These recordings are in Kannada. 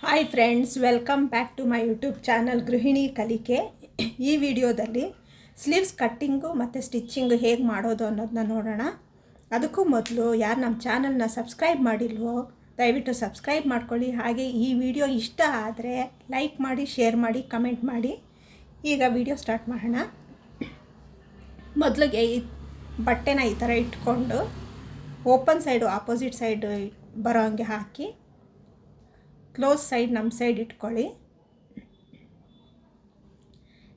Hi friends, welcome back to my YouTube channel Gruhini Kalike. ಈ ವಿಡಿಯೋದಲ್ಲಿ ಸ್ಲೀವ್ಸ್ ಕಟ್ಟಿಂಗು ಮತ್ತು ಸ್ಟಿಚ್ಚಿಂಗು ಹೇಗೆ ಮಾಡೋದು ಅನ್ನೋದನ್ನ ನೋಡೋಣ. ಅದಕ್ಕೂ ಮೊದಲು ಯಾರು ನಮ್ಮ ಚಾನಲ್ನ ಸಬ್ಸ್ಕ್ರೈಬ್ ಮಾಡಿಲ್ವೋ ದಯವಿಟ್ಟು ಸಬ್ಸ್ಕ್ರೈಬ್ ಮಾಡ್ಕೊಳ್ಳಿ. ಹಾಗೆ ಈ ವಿಡಿಯೋ ಇಷ್ಟ ಆದರೆ ಲೈಕ್ ಮಾಡಿ, ಶೇರ್ ಮಾಡಿ, ಕಮೆಂಟ್ ಮಾಡಿ. ಈಗ ವಿಡಿಯೋ ಸ್ಟಾರ್ಟ್ ಮಾಡೋಣ. ಮೊದಲಿಗೆ ಈ ಬಟ್ಟೆನ ಈ ಥರ ಇಟ್ಕೊಂಡು ಓಪನ್ ಸೈಡು ಆಪೋಸಿಟ್ ಸೈಡ್ ಬರೋ ಹಂಗೆ ಹಾಕಿ ಕ್ಲೋಸ್ ಸೈಡ್ ನಮ್ಮ ಸೈಡ್ ಇಟ್ಕೊಳ್ಳಿ.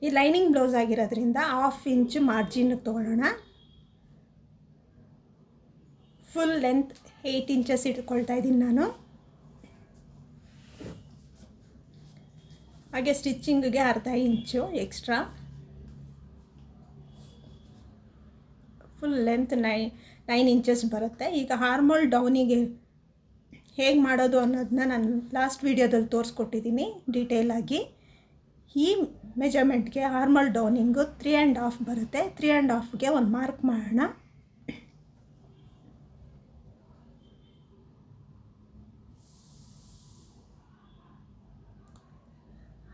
ಈ ಲೈನಿಂಗ್ ಬ್ಲೌಸ್ ಆಗಿರೋದ್ರಿಂದ 1/2 ಇಂಚು ಮಾರ್ಜಿನ್ ತೊಗೊಳ್ಳೋಣ. ಫುಲ್ ಲೆಂತ್ 8 ಇಂಚಸ್ ಇಟ್ಕೊಳ್ತಾ ಇದ್ದೀನಿ ನಾನು. ಹಾಗೆ ಸ್ಟಿಚ್ಚಿಂಗಿಗೆ 1/2 ಇಂಚು ಎಕ್ಸ್ಟ್ರಾ. ಫುಲ್ ಲೆಂತ್ 9 ಇಂಚಸ್ ಬರುತ್ತೆ. ಈಗ ಆರ್ಮೋಲ್ ಡೌನಿಗೆ ಹೇಗೆ ಮಾಡೋದು ಅನ್ನೋದನ್ನ ನಾನು ಲಾಸ್ಟ್ ವೀಡಿಯೋದಲ್ಲಿ ತೋರಿಸ್ಕೊಟ್ಟಿದ್ದೀನಿ ಡೀಟೇಲಾಗಿ. ಈ ಮೆಜರ್ಮೆಂಟ್ಗೆ ಆರ್ಮಲ್ ಡೌನಿಂಗು 3.5 ಬರುತ್ತೆ. 3.5ಗೆ ಒಂದು ಮಾರ್ಕ್ ಮಾಡೋಣ.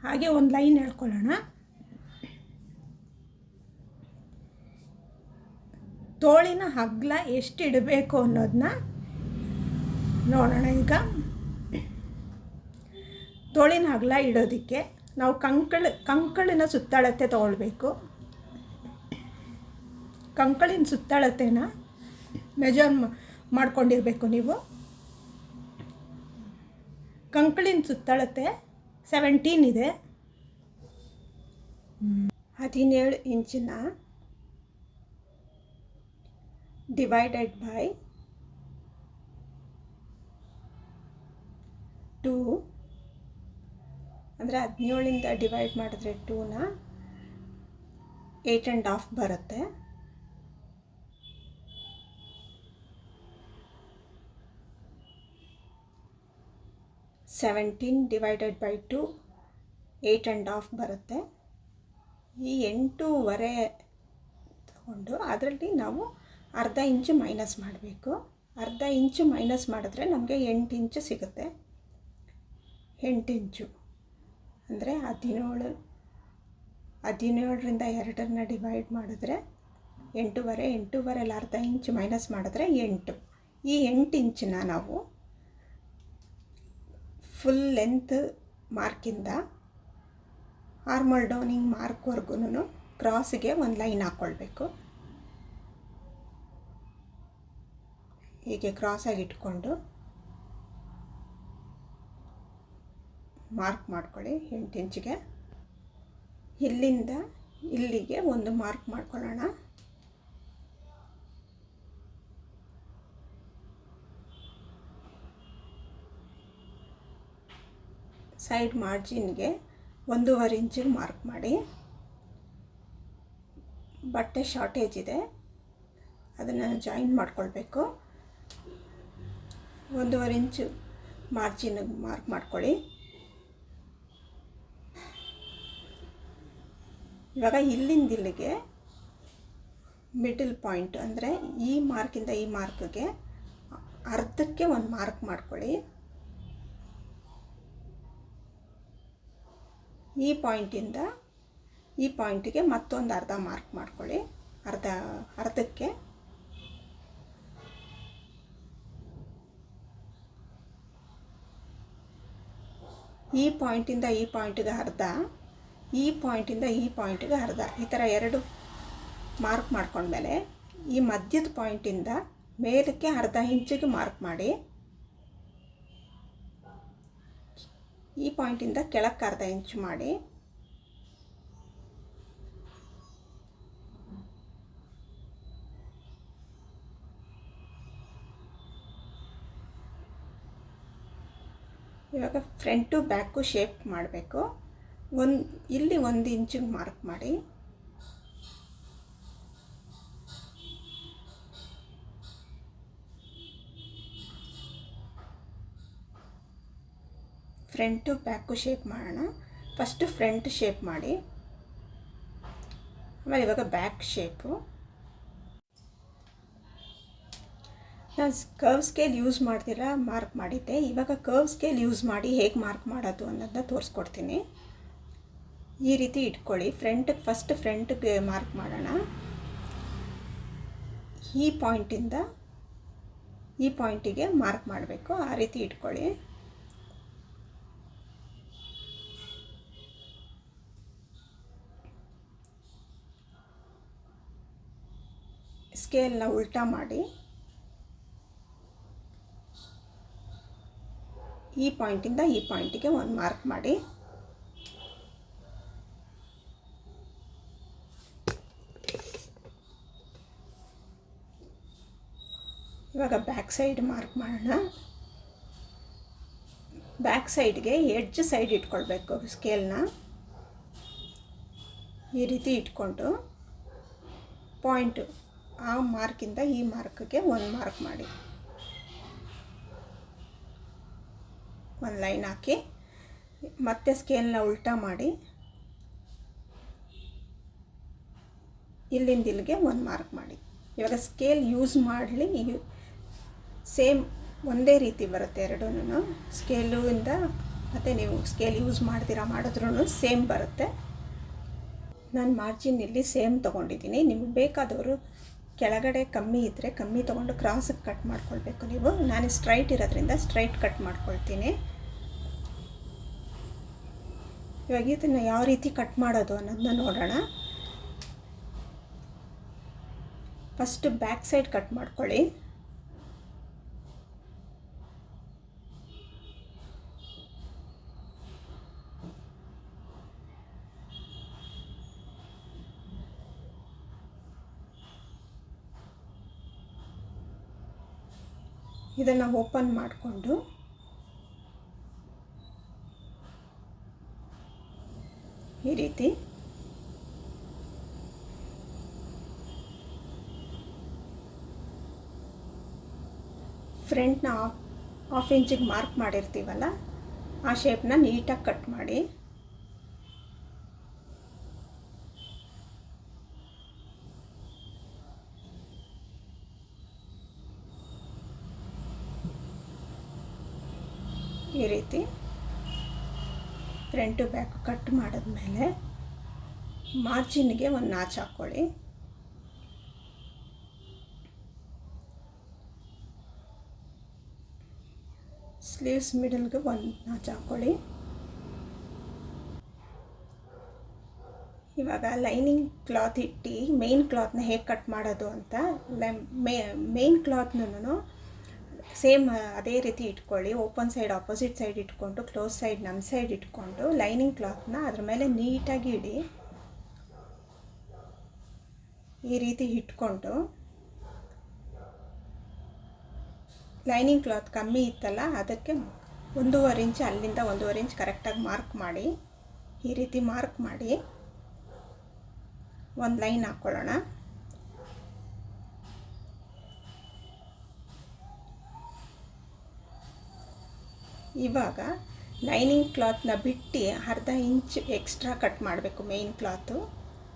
ಹಾಗೆ ಒಂದು ಲೈನ್ ಹೇಳ್ಕೊಳ್ಳೋಣ. ತೋಳಿನ ಅಗಲ ಎಷ್ಟು ಇಡಬೇಕು ಅನ್ನೋದನ್ನ ನೋಡೋಣ. ಈಗ ತೋಳಿನ ಅಗಲ ಇಡೋದಕ್ಕೆ ನಾವು ಕಂಕಳಿನ ಸುತ್ತಳತೆ ತೊಗೊಳ್ಬೇಕು. ಕಂಕಳಿನ ಸುತ್ತಳತೆನ ಮೆಜರ್ ಮಾಡ್ಕೊಂಡಿರಬೇಕು ನೀವು. ಕಂಕಳಿನ ಸುತ್ತಳತೆ 17 ಇದೆ. 17 ಇಂಚಿನ ಡಿವೈಡೆಡ್ ಬೈ 2 ಅಂದರೆ 17ಇಂದ ಡಿವೈಡ್ ಮಾಡಿದ್ರೆ 2ನ 8.5 ಬರುತ್ತೆ. ಸೆವೆಂಟೀನ್ ಡಿವೈಡೆಡ್ ಬೈ 2 8.5 ಬರುತ್ತೆ. ಈ 8.25 ತಗೊಂಡು ಅದರಲ್ಲಿ ನಾವು 1/2 ಇಂಚು ಮೈನಸ್ ಮಾಡಬೇಕು. 1/2 ಇಂಚು ಮೈನಸ್ ಮಾಡಿದ್ರೆ ನಮಗೆ 8 ಇಂಚು ಸಿಗುತ್ತೆ. 8 ಇಂಚು ಅಂದರೆ 17ರಿಂದ 2ನ್ನ ಡಿವೈಡ್ ಮಾಡಿದ್ರೆ 8.25. 8.25ರಲ್ಲಿ 1/2 ಇಂಚು ಮೈನಸ್ ಮಾಡಿದ್ರೆ 8. ಈ 8 ಇಂಚನ್ನ ನಾವು ಫುಲ್ ಲೆಂತ್ ಮಾರ್ಕಿಂದ ಆರ್ಮಲ್ ಡೌನಿಂಗ್ ಮಾರ್ಕ್ವರೆಗೂ ಕ್ರಾಸಿಗೆ ಒಂದು ಲೈನ್ ಹಾಕ್ಕೊಳ್ಬೇಕು. ಹೀಗೆ ಕ್ರಾಸಾಗಿ ಇಟ್ಕೊಂಡು ಮಾರ್ಕ್ ಮಾಡ್ಕೊಳ್ಳಿ 8 ಇಂಚಿಗೆ. ಇಲ್ಲಿಂದ ಇಲ್ಲಿಗೆ ಒಂದು ಮಾರ್ಕ್ ಮಾಡ್ಕೊಳ್ಳೋಣ. ಸೈಡ್ ಮಾರ್ಜಿನ್ಗೆ 1.5 ಇಂಚಿಗೆ ಮಾರ್ಕ್ ಮಾಡಿ. ಬಟ್ಟೆ ಶಾರ್ಟೇಜ್ ಇದೆ, ಅದನ್ನು ಜಾಯಿನ್ ಮಾಡ್ಕೊಳ್ಬೇಕು. 1.5 ಇಂಚು ಮಾರ್ಜಿನ್ಗೆ ಮಾರ್ಕ್ ಮಾಡ್ಕೊಳ್ಳಿ. ಇವಾಗ ಇಲ್ಲಿಂದ ಇಲ್ಲಿಗೆ ಮಿಡಲ್ ಪಾಯಿಂಟ್ ಅಂದರೆ ಈ ಮಾರ್ಕಿಂದ ಈ ಮಾರ್ಕ್ಗೆ ಅರ್ಧಕ್ಕೆ ಒಂದು ಮಾರ್ಕ್ ಮಾಡ್ಕೊಳ್ಳಿ. ಈ ಪಾಯಿಂಟಿಂದ ಈ ಪಾಯಿಂಟಿಗೆ ಮತ್ತೊಂದು 1/2 ಮಾರ್ಕ್ ಮಾಡ್ಕೊಳ್ಳಿ. ಅರ್ಧಕ್ಕೆ ಈ ಪಾಯಿಂಟಿಂದ ಈ ಪಾಯಿಂಟಿಗೆ 1/2, ಈ ಪಾಯಿಂಟಿಂದ ಈ ಪಾಯಿಂಟಿಗೆ 1/2, ಈ ಥರ 2 ಮಾರ್ಕ್ ಮಾಡ್ಕೊಂಡ್ಮೇಲೆ ಈ ಮಧ್ಯದ ಪಾಯಿಂಟಿಂದ ಮೇಲಕ್ಕೆ 1/2 ಇಂಚಿಗೆ ಮಾರ್ಕ್ ಮಾಡಿ. ಈ ಪಾಯಿಂಟಿಂದ ಕೆಳಕ್ಕೆ 1/2 ಇಂಚು ಮಾಡಿ. ಇವಾಗ ಫ್ರಂಟು ಬ್ಯಾಕು ಶೇಪ್ ಮಾಡಬೇಕು. ಇಲ್ಲಿ 1 ಇಂಚಿಗೆ ಮಾರ್ಕ್ ಮಾಡಿ. ಫ್ರಂಟು ಬ್ಯಾಕು ಶೇಪ್ ಮಾಡೋಣ. ಫಸ್ಟು ಫ್ರಂಟ್ ಶೇಪ್ ಮಾಡಿ, ಆಮೇಲೆ ಇವಾಗ ಬ್ಯಾಕ್ ಶೇಪು. ನಾನು ಕರ್ವ್ ಸ್ಕೇಲ್ ಯೂಸ್ ಮಾಡ್ದಿರ ಮಾರ್ಕ್ ಮಾಡಿದ್ದೆ. ಇವಾಗ ಕರ್ವ್ ಸ್ಕೇಲ್ ಯೂಸ್ ಮಾಡಿ ಹೇಗೆ ಮಾರ್ಕ್ ಮಾಡೋದು ಅನ್ನೋದನ್ನ ತೋರಿಸ್ಕೊಡ್ತೀನಿ. ಈ ರೀತಿ ಇಟ್ಕೊಳ್ಳಿ. ಫಸ್ಟ್ ಫ್ರಂಟ್ಗೆ ಮಾರ್ಕ್ ಮಾಡೋಣ. ಈ ಪಾಯಿಂಟಿಂದ ಈ ಪಾಯಿಂಟಿಗೆ ಮಾರ್ಕ್ ಮಾಡಬೇಕು. ಆ ರೀತಿ ಇಟ್ಕೊಳ್ಳಿ. ಸ್ಕೇಲ್ನ ಉಲ್ಟಾ ಮಾಡಿ ಈ ಪಾಯಿಂಟಿಂದ ಈ ಪಾಯಿಂಟಿಗೆ ಒಂದು ಮಾರ್ಕ್ ಮಾಡಿ. ಇವಾಗ ಬ್ಯಾಕ್ ಸೈಡ್ ಮಾರ್ಕ್ ಮಾಡೋಣ. ಬ್ಯಾಕ್ ಸೈಡ್ಗೆ ಎಡ್ಜ್ ಸೈಡ್ ಇಟ್ಕೊಳ್ಬೇಕು. ಸ್ಕೇಲ್ನ ಈ ರೀತಿ ಇಟ್ಕೊಂಡು ಪಾಯಿಂಟು ಆ ಮಾರ್ಕಿಂದ ಈ ಮಾರ್ಕ್ಗೆ ಒಂದು ಮಾರ್ಕ್ ಮಾಡಿ, ಒಂದು ಲೈನ್ ಹಾಕಿ ಮತ್ತೆ ಸ್ಕೇಲ್ನ ಉಲ್ಟಾ ಮಾಡಿ ಇಲ್ಲಿಂದ ಇಲ್ಲಿಗೆ ಒಂದು ಮಾರ್ಕ್ ಮಾಡಿ. ಇವಾಗ ಸ್ಕೇಲ್ ಯೂಸ್ ಮಾಡಲಿ ಸೇಮ್ ಒಂದೇ ರೀತಿ ಬರುತ್ತೆ. ಎರಡೂ ಸ್ಕೇಲಿಂದ ಮತ್ತು ನೀವು ಸ್ಕೇಲ್ ಯೂಸ್ ಮಾಡ್ತೀರಾ ಮಾಡಿದ್ರೂ ಸೇಮ್ ಬರುತ್ತೆ. ನಾನು ಮಾರ್ಜಿನ್ ಇಲ್ಲಿ ಸೇಮ್ ತೊಗೊಂಡಿದ್ದೀನಿ. ನಿಮ್ಗೆ ಬೇಕಾದವರು ಕೆಳಗಡೆ ಕಮ್ಮಿ ಇದ್ದರೆ ಕಮ್ಮಿ ತೊಗೊಂಡು ಕ್ರಾಸಿಗೆ ಕಟ್ ಮಾಡ್ಕೊಳ್ಬೇಕು ನೀವು. ನಾನು ಸ್ಟ್ರೈಟ್ ಇರೋದ್ರಿಂದ ಸ್ಟ್ರೈಟ್ ಕಟ್ ಮಾಡ್ಕೊಳ್ತೀನಿ. ಇವಾಗ ಇದನ್ನು ಯಾವ ರೀತಿ ಕಟ್ ಮಾಡೋದು ಅನ್ನೋದನ್ನ ನೋಡೋಣ. ಫಸ್ಟ್ ಬ್ಯಾಕ್ ಸೈಡ್ ಕಟ್ ಮಾಡ್ಕೊಳ್ಳಿ. ಇದನ್ನು ಓಪನ್ ಮಾಡಿಕೊಂಡು ಈ ರೀತಿ ಫ್ರಂಟ್ನ ಹಾಫ್ ಇಂಚಿಗೆ ಮಾರ್ಕ್ ಮಾಡಿರ್ತೀವಲ್ಲ ಆ ಶೇಪ್ನ ನೀಟಾಗಿ ಕಟ್ ಮಾಡಿ. ಈ ರೀತಿ ಫ್ರಂಟು ಬ್ಯಾಕ್ ಕಟ್ ಮಾಡಿದ್ಮೇಲೆ ಮಾರ್ಜಿನ್ಗೆ ಒಂದು ನಾಚ್ ಹಾಕ್ಕೊಳ್ಳಿ. ಸ್ಲೀವ್ಸ್ ಮಿಡಲ್ಗೆ ಒಂದು ನಾಚ್ ಹಾಕ್ಕೊಳ್ಳಿ. ಇವಾಗ ಲೈನಿಂಗ್ ಕ್ಲಾತ್ ಇಟ್ಟು ಮೇನ್ ಕ್ಲಾತ್ನ ಹೇಗೆ ಕಟ್ ಮಾಡೋದು ಅಂತ ಮೇನ್ ಕ್ಲಾತ್ನೂ ಸೇಮ್ ಅದೇ ರೀತಿ ಇಟ್ಕೊಳ್ಳಿ. ಓಪನ್ ಸೈಡ್ ಆಪೋಸಿಟ್ ಸೈಡ್ ಇಟ್ಕೊಂಡು ಕ್ಲೋಸ್ ಸೈಡ್ ನಮ್ಮ ಸೈಡ್ ಇಟ್ಕೊಂಡು ಲೈನಿಂಗ್ ಕ್ಲಾತ್ನ ಅದ್ರ ಮೇಲೆ ನೀಟಾಗಿ ಇಡಿ. ಈ ರೀತಿ ಇಟ್ಕೊಂಡು ಲೈನಿಂಗ್ ಕ್ಲಾತ್ ಕಮ್ಮಿ ಇತ್ತಲ್ಲ ಅದಕ್ಕೆ 1.5 ಇಂಚ್ ಅಲ್ಲಿಂದ 1.5 ಇಂಚ್ ಕರೆಕ್ಟಾಗಿ ಮಾರ್ಕ್ ಮಾಡಿ. ಈ ರೀತಿ ಮಾರ್ಕ್ ಮಾಡಿ ಒಂದು ಲೈನ್ ಹಾಕ್ಕೊಳ್ಳೋಣ. ಇವಾಗ ಲೈನಿಂಗ್ ಕ್ಲಾತ್ನ ಬಿಟ್ಟು 1/2 ಇಂಚ್ ಎಕ್ಸ್ಟ್ರಾ ಕಟ್ ಮಾಡಬೇಕು ಮೇನ್ ಕ್ಲಾತು.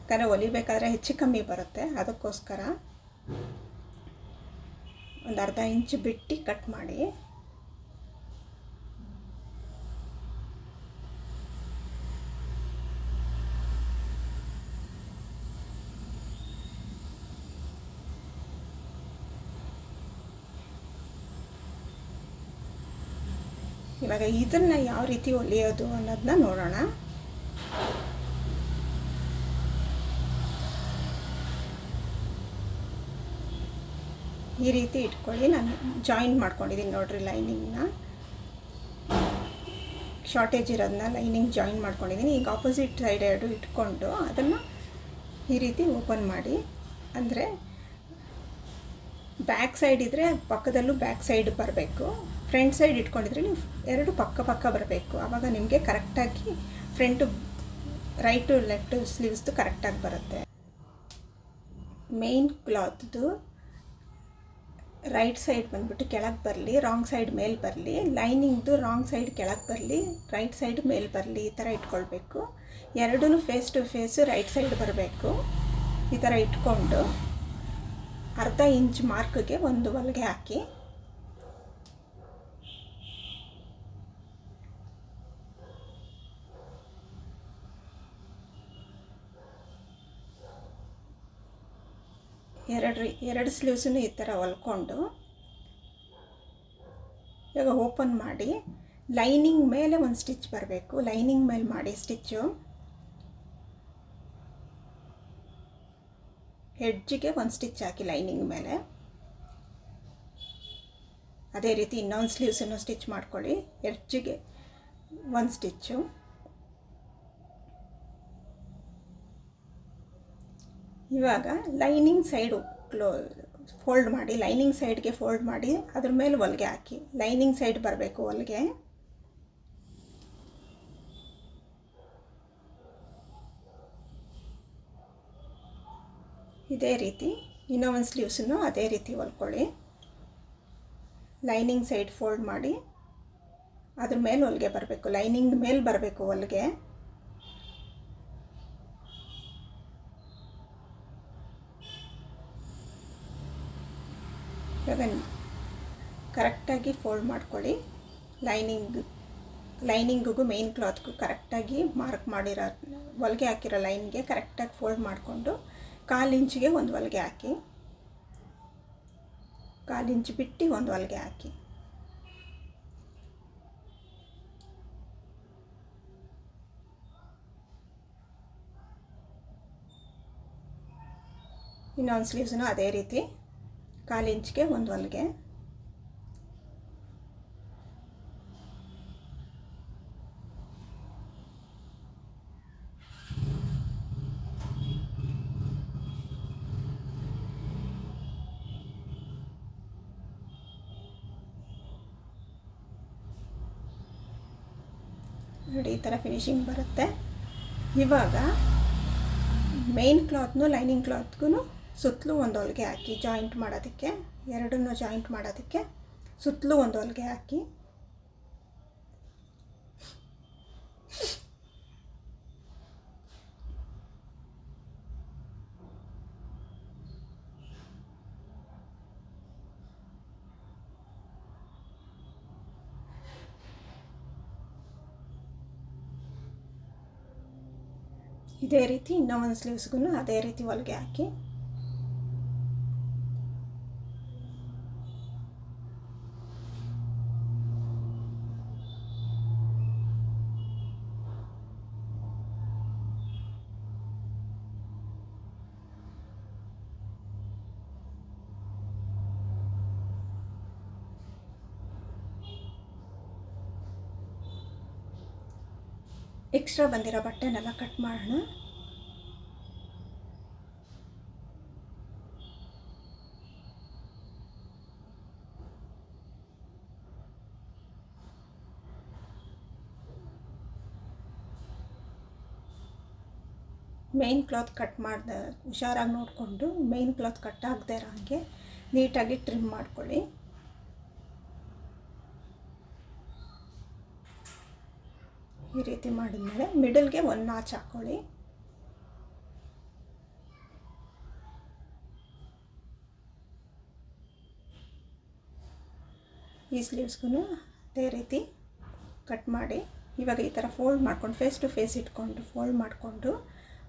ಯಾಕಂದರೆ ಹೊಲಿಬೇಕಾದ್ರೆ ಹೆಚ್ಚು ಕಮ್ಮಿ ಬರುತ್ತೆ, ಅದಕ್ಕೋಸ್ಕರ ಒಂದು 1/2 ಇಂಚ್ ಬಿಟ್ಟು ಕಟ್ ಮಾಡಿ. ಇವಾಗ ಇದನ್ನು ಯಾವ ರೀತಿ ಹೊಲಿಯೋದು ಅನ್ನೋದನ್ನ ನೋಡೋಣ. ಈ ರೀತಿ ಇಟ್ಕೊಳ್ಳಿ. ನಾನು ಜಾಯಿನ್ ಮಾಡ್ಕೊಂಡಿದ್ದೀನಿ ನೋಡಿರಿ ಲೈನಿಂಗ್ನ, ಶಾರ್ಟೇಜ್ ಇರೋದನ್ನ ಲೈನಿಂಗ್ ಜಾಯಿನ್ ಮಾಡ್ಕೊಂಡಿದ್ದೀನಿ. ಈಗ ಆಪೋಸಿಟ್ ಸೈಡ್ ಎರಡು ಇಟ್ಕೊಂಡು ಅದನ್ನು ಈ ರೀತಿ ಓಪನ್ ಮಾಡಿ. ಅಂದರೆ ಬ್ಯಾಕ್ ಸೈಡ್ ಇದ್ದರೆ ಪಕ್ಕದಲ್ಲೂ ಬ್ಯಾಕ್ ಸೈಡ್ ಬರಬೇಕು, ಫ್ರಂಟ್ ಸೈಡ್ ಇಟ್ಕೊಂಡಿದ್ರೆ ನೀವು ಎರಡು ಪಕ್ಕ ಪಕ್ಕ ಬರಬೇಕು. ಆವಾಗ ನಿಮಗೆ ಕರೆಕ್ಟಾಗಿ ಫ್ರಂಟು ರೈಟು ಲೆಫ್ಟು ಸ್ಲೀವ್ಸ್ದು ಕರೆಕ್ಟಾಗಿ ಬರುತ್ತೆ. ಮೇನ್ ಕ್ಲಾತ್ದು ರೈಟ್ ಸೈಡ್ ಬಂದುಬಿಟ್ಟು ಕೆಳಗೆ ಬರಲಿ, ರಾಂಗ್ ಸೈಡ್ ಮೇಲೆ ಬರಲಿ. ಲೈನಿಂಗ್ದು ರಾಂಗ್ ಸೈಡ್ ಕೆಳಗೆ ಬರಲಿ, ರೈಟ್ ಸೈಡ್ ಮೇಲೆ ಬರಲಿ. ಈ ಥರ ಇಟ್ಕೊಳ್ಬೇಕು. ಎರಡೂ face to face right side ಬರಬೇಕು. ಈ ಥರ ಇಟ್ಕೊಂಡು ಅರ್ಧ ಇಂಚ್ ಮಾರ್ಕ್ಗೆ ಒಂದು ಹೊಲಿಗೆ ಹಾಕಿ ಎರಡು ಸ್ಲೀವ್ಸನ್ನು ಈ ಥರ ಹೊಲ್ಕೊಂಡು ಇವಾಗ ಓಪನ್ ಮಾಡಿ ಲೈನಿಂಗ್ ಮೇಲೆ ಒಂದು ಸ್ಟಿಚ್ ಬರಬೇಕು. ಲೈನಿಂಗ್ ಮೇಲೆ ಮಾಡಿ ಸ್ಟಿಚ್ಚು. ಹೆಡ್ಜಿಗೆ ಒಂದು ಸ್ಟಿಚ್ ಹಾಕಿ ಲೈನಿಂಗ್ ಮೇಲೆ. ಅದೇ ರೀತಿ ಇನ್ನೊಂದು ಸ್ಲೀವ್ಸನ್ನು ಸ್ಟಿಚ್ ಮಾಡ್ಕೊಳ್ಳಿ. ಎಡ್ಜಿಗೆ ಒಂದು ಸ್ಟಿಚ್ಚು. ಇವಾಗ ಲೈನಿಂಗ್ ಸೈಡು ಫೋಲ್ಡ್ ಮಾಡಿ, ಲೈನಿಂಗ್ ಸೈಡ್ಗೆ ಫೋಲ್ಡ್ ಮಾಡಿ ಅದ್ರ ಮೇಲೆ ಹೊಲಿಗೆ ಹಾಕಿ. ಲೈನಿಂಗ್ ಸೈಡ್ ಬರಬೇಕು ಹೊಲಿಗೆ. ಇದೇ ರೀತಿ ಇನ್ನೊಂದು ಸ್ಲೀವ್ಸನ್ನು ಅದೇ ರೀತಿ ಹೊಲ್ಕೊಳ್ಳಿ. ಲೈನಿಂಗ್ ಸೈಡ್ ಫೋಲ್ಡ್ ಮಾಡಿ ಅದ್ರ ಮೇಲೆ ಹೊಲಿಗೆ ಬರಬೇಕು. ಲೈನಿಂಗ್ ಮೇಲೆ ಬರಬೇಕು ಹೊಲಿಗೆ. ಇವಾಗ ಕರೆಕ್ಟಾಗಿ ಫೋಲ್ಡ್ ಮಾಡ್ಕೊಳ್ಳಿ. ಲೈನಿಂಗಿಗೂ ಮೇನ್ ಕ್ಲಾತ್ಗೂ ಕರೆಕ್ಟಾಗಿ ಮಾರ್ಕ್ ಮಾಡಿರೋ ಹೊಲಿಗೆ ಹಾಕಿರೋ ಲೈನ್ಗೆ ಕರೆಕ್ಟಾಗಿ ಫೋಲ್ಡ್ ಮಾಡಿಕೊಂಡು 1/4 ಇಂಚಿಗೆ ಒಂದು ಹೊಲಿಗೆ ಹಾಕಿ. 1/4 ಇಂಚ್ ಬಿಟ್ಟು ಒಂದು ಹೊಲಿಗೆ ಹಾಕಿ. ಇನ್ನೊಂದು ಸ್ಲೀವ್ಸನ್ನು ಅದೇ ರೀತಿ 1/4 ಇಂಚ್ಗೆ ಒಂದು ಹೊಲಿಗೆ. ನೋಡಿ ಈ ಥರ ಫಿನಿಶಿಂಗ್ ಬರುತ್ತೆ. ಇವಾಗ ಮೇನ್ ಕ್ಲಾತ್ನು ಲೈನಿಂಗ್ ಕ್ಲಾತ್ಗೂ ಸುತ್ತಲೂ ಒಂದು ಹೊಲಿಗೆ ಹಾಕಿ ಜಾಯಿಂಟ್ ಮಾಡೋದಕ್ಕೆ, ಎರಡನ್ನೂ ಜಾಯಿಂಟ್ ಮಾಡೋದಕ್ಕೆ ಸುತ್ತಲೂ ಒಂದು ಹೊಲಿಗೆ ಹಾಕಿ. ಇದೇ ರೀತಿ ಇನ್ನೊಂದು ಸ್ಲೀವ್ಸ್ಗೂ ಅದೇ ರೀತಿ ಹೊಲಿಗೆ ಹಾಕಿ. ಎಕ್ಸ್ಟ್ರಾ ಬಂದಿರೋ ಬಟ್ಟೆನೆಲ್ಲ ಕಟ್ ಮಾಡೋಣ. ಮೇನ್ ಕ್ಲಾತ್ ಕಟ್ ಮಾಡಿದೆ ಹುಷಾರಾಗಿ ನೋಡಿಕೊಂಡು ಮೇನ್ ಕ್ಲಾತ್ ಕಟ್ ಆಗದೆ ಇರೋ ಹಾಗೆ ನೀಟಾಗಿ ಟ್ರಿಮ್ ಮಾಡ್ಕೊಳ್ಳಿ. ಈ ರೀತಿ ಮಾಡಿದ್ಮೇಲೆ ಮಿಡಲ್ಗೆ ಒಂದು ನಾಚ್ ಹಾಕ್ಕೊಳ್ಳಿ. ಈ ಸ್ಲೀವ್ಸ್ಗೂ ಅದೇ ರೀತಿ ಕಟ್ ಮಾಡಿ ಇವಾಗ ಈ ಥರ ಫೋಲ್ಡ್ ಮಾಡ್ಕೊಂಡು ಫೇಸ್ ಟು ಫೇಸ್ ಇಟ್ಕೊಂಡು ಫೋಲ್ಡ್ ಮಾಡಿಕೊಂಡು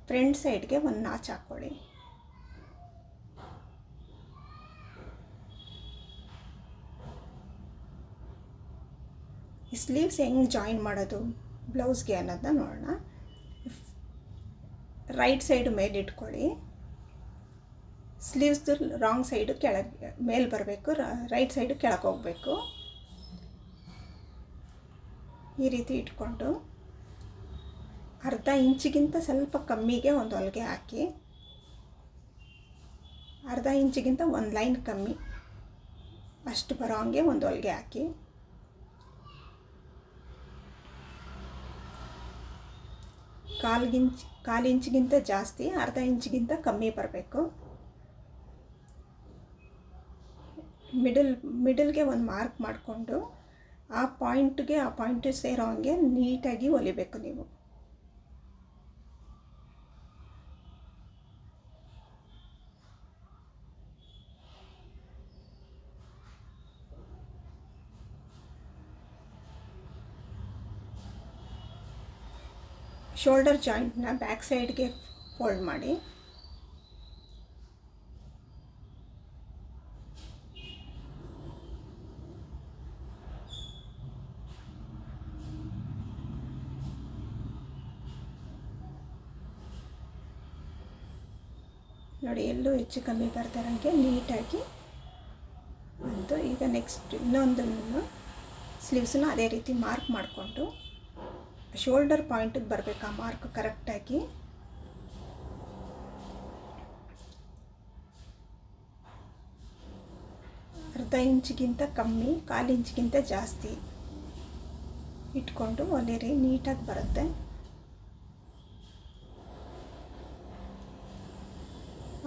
ಫ್ರಂಟ್ ಸೈಡ್ಗೆ ಒಂದು ನಾಚ್ ಹಾಕ್ಕೊಳ್ಳಿ. ಈ ಸ್ಲೀವ್ಸ್ ಹೆಂಗೆ ಜಾಯಿನ್ ಮಾಡೋದು ಬ್ಲೌಸ್ಗೆ ಅನ್ನೋದನ್ನ ನೋಡೋಣ. ರೈಟ್ ಸೈಡು ಮೇಲೆ ಇಟ್ಕೊಳ್ಳಿ. ಸ್ಲೀವ್ಸ್ದು ರಾಂಗ್ ಸೈಡು ಕೆಳಗೆ ಮೇಲೆ ಬರಬೇಕು, ರೈಟ್ ಸೈಡು ಕೆಳಗೆ ಹೋಗಬೇಕು. ಈ ರೀತಿ ಇಟ್ಕೊಂಡು ಅರ್ಧ ಇಂಚಿಗಿಂತ ಸ್ವಲ್ಪ ಕಮ್ಮಿಗೆ ಒಂದು ಹೊಲಿಗೆ ಹಾಕಿ. ಅರ್ಧ ಇಂಚಿಗಿಂತ ಒಂದು ಲೈನ್ ಕಮ್ಮಿ ಅಷ್ಟು ಬರೋ ಹಂಗೆ ಒಂದು ಹೊಲಿಗೆ ಹಾಕಿ. ಕಾಲು ಇಂಚಿಗಿಂತ ಜಾಸ್ತಿ, ಅರ್ಧ ಇಂಚಿಗಿಂತ ಕಮ್ಮಿ ಬರಬೇಕು. ಮಿಡಲ್ಗೆ ಒಂದು ಮಾರ್ಕ್ ಮಾಡಿಕೊಂಡು ಆ ಪಾಯಿಂಟ್ ಸೇರೋ ಹಂಗೆ ನೀಟಾಗಿ ಹೊಲಿಬೇಕು ನೀವು. ಶೋಲ್ಡರ್ ಜಾಯಿಂಟ್ನ ಬ್ಯಾಕ್ ಸೈಡ್ಗೆ ಫೋಲ್ಡ್ ಮಾಡಿ ನೋಡಿ, ಎಲ್ಲೂ ಹೆಚ್ಚು ಕಮ್ಮಿ ಬರ್ತಾರಂಗೆ ನೀಟಾಗಿ ಬಂತು. ಈಗ ನೆಕ್ಸ್ಟ್ ಇನ್ನೊಂದನ್ನು ಸ್ಲೀವ್ಸನ್ನು ಅದೇ ರೀತಿ ಮಾರ್ಕ್ ಮಾಡಿಕೊಂಡು ಶೋಲ್ಡರ್ ಪಾಯಿಂಟಿಗೆ ಬರಬೇಕು. ಆ ಮಾರ್ಕ್ ಕರೆಕ್ಟಾಗಿ ಅರ್ಧ ಇಂಚಿಗಿಂತ ಕಮ್ಮಿ, 1/4 ಇಂಚಿಗಿಂತ ಜಾಸ್ತಿ ಇಟ್ಕೊಂಡು ಹೊಲಿರಿ, ನೀಟಾಗಿ ಬರುತ್ತೆ.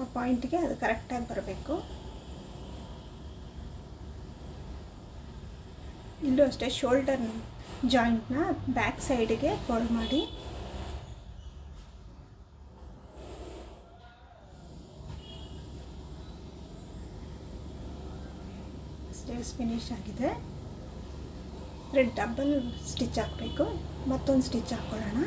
ಆ ಪಾಯಿಂಟಿಗೆ ಅದು ಕರೆಕ್ಟಾಗಿ ಬರಬೇಕು. ಇಲ್ಲೂ ಅಷ್ಟೇ ಶೋಲ್ಡರ್ ಜಾಯಿಂಟ್ನ ಬ್ಯಾಕ್ ಸೈಡಿಗೆ ಫೋಲ್ಡ್ ಮಾಡಿ ಸ್ಲೀವ್ಸ್ ಫಿನಿಶ್ ಆಗಿದೆ. ಡಬಲ್ ಸ್ಟಿಚ್ ಹಾಕಬೇಕು. ಮತ್ತೊಂದು ಸ್ಟಿಚ್ ಹಾಕ್ಕೊಳ್ಳೋಣ.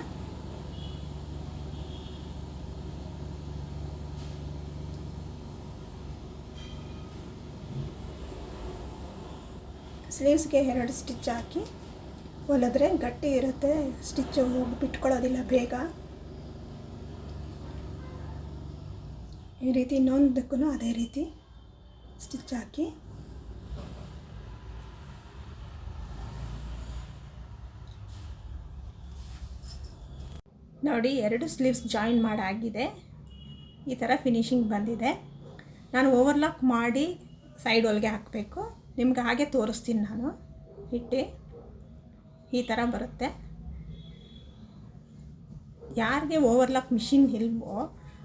ಸ್ಲೀವ್ಸ್ಗೆ 2 ಸ್ಟಿಚ್ ಹಾಕಿ ಹೊಲಿದ್ರೆ ಗಟ್ಟಿ ಇರುತ್ತೆ, ಸ್ಟಿಚ್ಚು ಬಿಟ್ಕೊಳ್ಳೋದಿಲ್ಲ ಬೇಗ. ಈ ರೀತಿ ಇನ್ನೊಂದಕ್ಕೂ ಅದೇ ರೀತಿ ಸ್ಟಿಚ್ ಹಾಕಿ ನೋಡಿ, 2 ಸ್ಲೀವ್ಸ್ ಜಾಯಿನ್ ಮಾಡಾಗಿದೆ. ಈ ಥರ ಫಿನಿಶಿಂಗ್ ಬಂದಿದೆ. ನಾನು ಓವರ್ಲಾಕ್ ಮಾಡಿ ಸೈಡ್ ಹೊಲಿಗೆ ಹಾಕಬೇಕು. ನಿಮ್ಗೆ ಹಾಗೆ ತೋರಿಸ್ತೀನಿ ನಾನು. ಇಟ್ಟು ಈ ಥರ ಬರುತ್ತೆ. ಯಾರಿಗೆ ಓವರ್ಲಾಕ್ ಮಿಷಿನ್ ಇಲ್ವೋ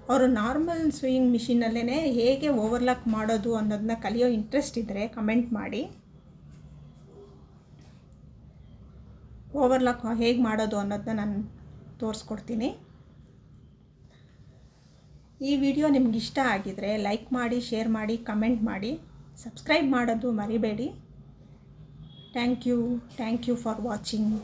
ಅವರು ನಾರ್ಮಲ್ ಸ್ವಿಂಗ್ ಮಿಷಿನಲ್ಲೇ ಹೇಗೆ ಓವರ್ಲಾಕ್ ಮಾಡೋದು ಅನ್ನೋದನ್ನ ಕಲಿಯೋ ಇಂಟ್ರೆಸ್ಟ್ ಇದ್ದರೆ ಕಮೆಂಟ್ ಮಾಡಿ. ಓವರ್ಲಾಕ್ ಹೇಗೆ ಮಾಡೋದು ಅನ್ನೋದನ್ನ ನಾನು ತೋರಿಸ್ಕೊಡ್ತೀನಿ. ಈ ವಿಡಿಯೋ ನಿಮ್ಗೆ ಇಷ್ಟ ಆಗಿದರೆ ಲೈಕ್ ಮಾಡಿ, ಶೇರ್ ಮಾಡಿ, ಕಮೆಂಟ್ ಮಾಡಿ, ಸಬ್ಸ್ಕ್ರೈಬ್ ಮಾಡೋದು ಮರಿಬೇಡಿ. Thank you for watching.